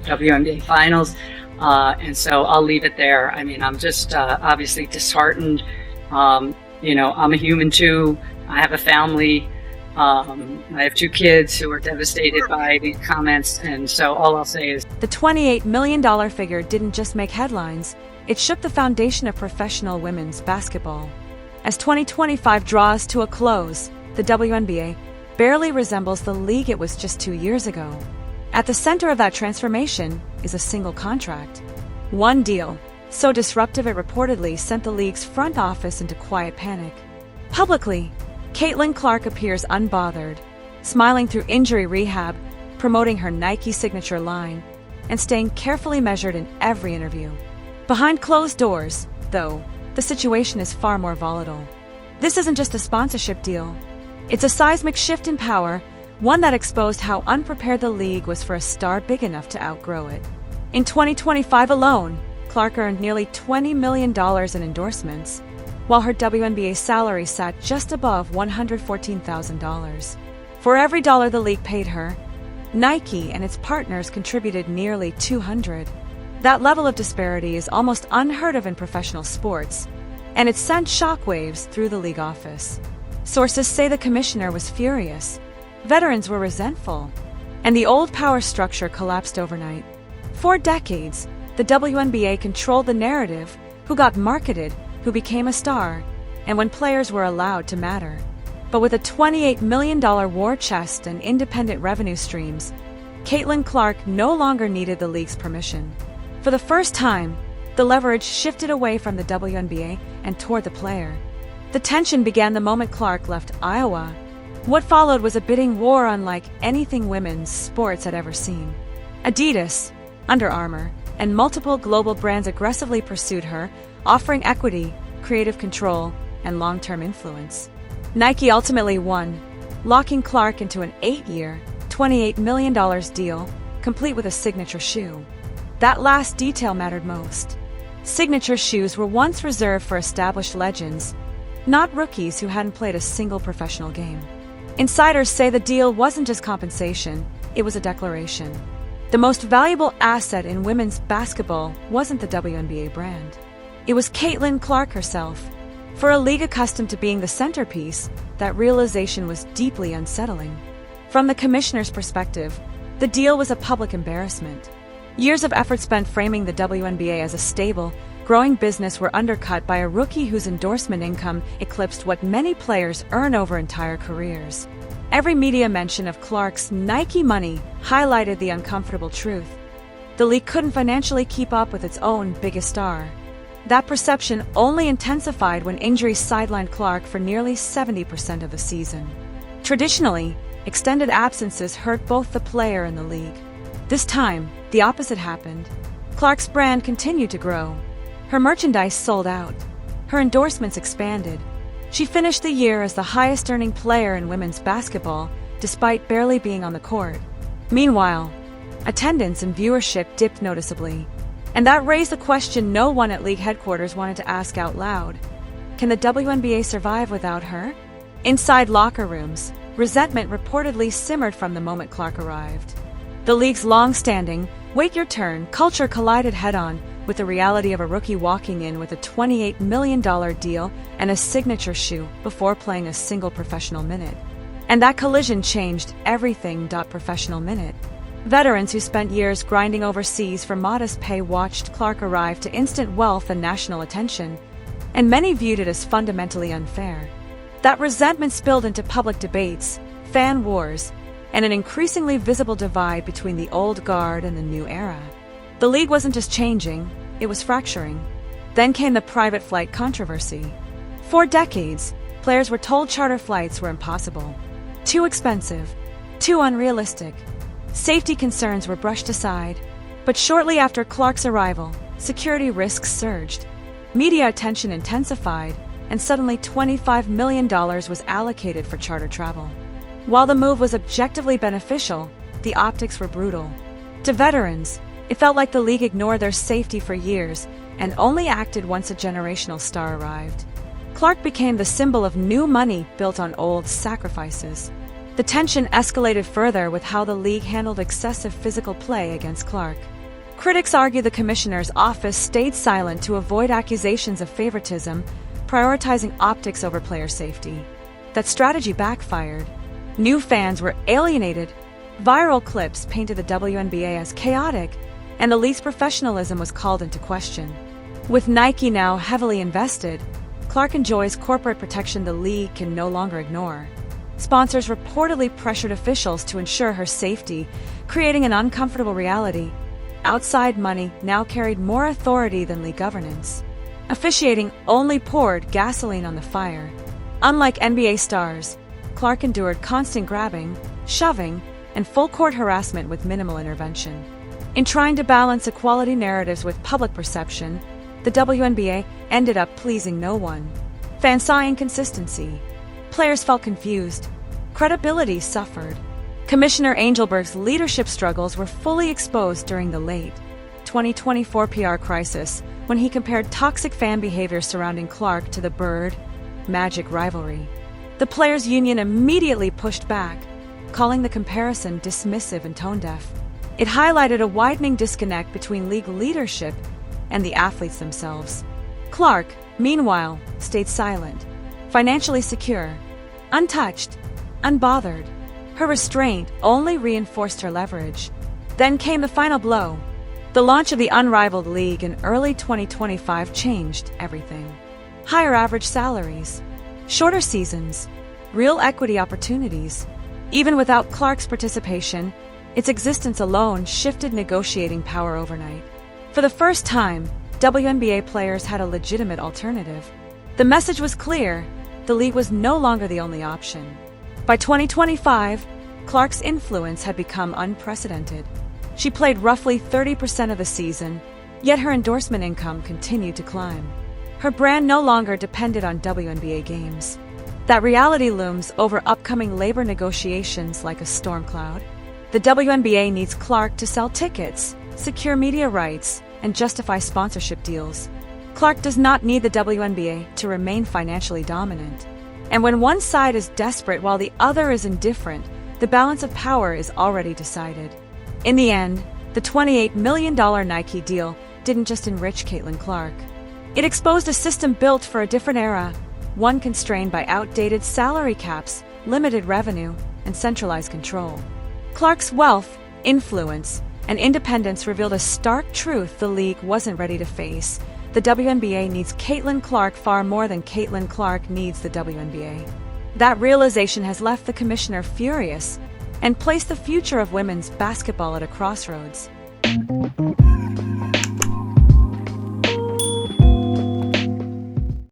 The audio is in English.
WNBA Finals. And so I'll leave it there. I mean, I'm just obviously disheartened. I'm a human too. I have a family. I have 2 kids who are devastated by these comments. And so all I'll say is the $28 million figure didn't just make headlines. It shook the foundation of professional women's basketball. As 2025 draws to a close, the WNBA barely resembles the league it was just 2 years ago. At the center of that transformation is a single contract. One deal, so disruptive it reportedly sent the league's front office into quiet panic. Publicly, Caitlin Clark appears unbothered, smiling through injury rehab, promoting her Nike signature line, and staying carefully measured in every interview. Behind closed doors, though, the situation is far more volatile. This isn't just a sponsorship deal. It's a seismic shift in power, one that exposed how unprepared the league was for a star big enough to outgrow it. In 2025 alone, Clark earned nearly $20 million in endorsements, while her WNBA salary sat just above $114,000. For every dollar the league paid her, Nike and its partners contributed nearly $200. That level of disparity is almost unheard of in professional sports, and it sent shockwaves through the league office. Sources say the commissioner was furious, veterans were resentful, and the old power structure collapsed overnight. For decades, the WNBA controlled the narrative: who got marketed, who became a star, and when players were allowed to matter. But with a $28 million war chest and independent revenue streams, Caitlin Clark no longer needed the league's permission. For the first time, the leverage shifted away from the WNBA and toward the player. The tension began the moment Clark left Iowa. What followed was a bidding war unlike anything women's sports had ever seen. Adidas, Under Armour, and multiple global brands aggressively pursued her, offering equity, creative control, and long-term influence. Nike ultimately won, locking Clark into an 8-year, $28 million deal, complete with a signature shoe. That last detail mattered most. Signature shoes were once reserved for established legends, not rookies who hadn't played a single professional game. Insiders say the deal wasn't just compensation, it was a declaration. The most valuable asset in women's basketball wasn't the WNBA brand. It was Caitlin Clark herself. For a league accustomed to being the centerpiece, that realization was deeply unsettling. From the commissioner's perspective, the deal was a public embarrassment. Years of effort spent framing the WNBA as a stable, growing business were undercut by a rookie whose endorsement income eclipsed what many players earn over entire careers. Every media mention of Clark's Nike money highlighted the uncomfortable truth. The league couldn't financially keep up with its own biggest star. That perception only intensified when injuries sidelined Clark for nearly 70% of the season. Traditionally, extended absences hurt both the player and the league. This time, the opposite happened. Clark's brand continued to grow. Her merchandise sold out. Her endorsements expanded. She finished the year as the highest-earning player in women's basketball, despite barely being on the court. Meanwhile, attendance and viewership dipped noticeably. And that raised a question no one at league headquarters wanted to ask out loud. Can the WNBA survive without her? Inside locker rooms, resentment reportedly simmered from the moment Clark arrived. The league's long-standing, wait-your-turn culture collided head-on with the reality of a rookie walking in with a $28 million deal and a signature shoe before playing a single professional minute. And that collision changed everything. Professional minute. Veterans who spent years grinding overseas for modest pay watched Clark arrive to instant wealth and national attention, and many viewed it as fundamentally unfair. That resentment spilled into public debates, fan wars, and an increasingly visible divide between the old guard and the new era. The league wasn't just changing, it was fracturing. Then came the private flight controversy. For decades, players were told charter flights were impossible, too expensive, too unrealistic. Safety concerns were brushed aside, but shortly after Clark's arrival, security risks surged. Media attention intensified, and suddenly $25 million was allocated for charter travel. While the move was objectively beneficial, the optics were brutal. To veterans, it felt like the league ignored their safety for years and only acted once a generational star arrived. Clark became the symbol of new money built on old sacrifices. The tension escalated further with how the league handled excessive physical play against Clark. Critics argue the commissioner's office stayed silent to avoid accusations of favoritism, prioritizing optics over player safety. That strategy backfired. New fans were alienated. Viral clips painted the WNBA as chaotic, and the league's professionalism was called into question. With Nike now heavily invested, Clark enjoys corporate protection the league can no longer ignore. Sponsors reportedly pressured officials to ensure her safety, creating an uncomfortable reality. Outside money now carried more authority than league governance. Officiating only poured gasoline on the fire. Unlike NBA stars, Clark endured constant grabbing, shoving, and full-court harassment with minimal intervention. In trying to balance equality narratives with public perception, the WNBA ended up pleasing no one. Fans saw inconsistency. Players felt confused. Credibility suffered. Commissioner Angelberg's leadership struggles were fully exposed during the late 2024 PR crisis when he compared toxic fan behavior surrounding Clark to the Bird-Magic rivalry. The players' union immediately pushed back, calling the comparison dismissive and tone-deaf. It highlighted a widening disconnect between league leadership and the athletes themselves. Clark, meanwhile, stayed silent, financially secure, untouched, unbothered. Her restraint only reinforced her leverage. Then came the final blow. The launch of the unrivaled league in early 2025 changed everything. Higher average salaries, shorter seasons, real equity opportunities. Even without Clark's participation, its existence alone shifted negotiating power overnight. For the first time, WNBA players had a legitimate alternative. The message was clear: the league was no longer the only option. By 2025, Clark's influence had become unprecedented. She played roughly 30% of the season, yet her endorsement income continued to climb. Her brand no longer depended on WNBA games. That reality looms over upcoming labor negotiations like a storm cloud. The WNBA needs Clark to sell tickets, secure media rights, and justify sponsorship deals. Clark does not need the WNBA to remain financially dominant. And when one side is desperate while the other is indifferent, the balance of power is already decided. In the end, the $28 million Nike deal didn't just enrich Caitlin Clark. It exposed a system built for a different era, one constrained by outdated salary caps, limited revenue, and centralized control. Clark's wealth, influence, and independence revealed a stark truth the league wasn't ready to face. The WNBA needs Caitlin Clark far more than Caitlin Clark needs the WNBA. That realization has left the commissioner furious and placed the future of women's basketball at a crossroads.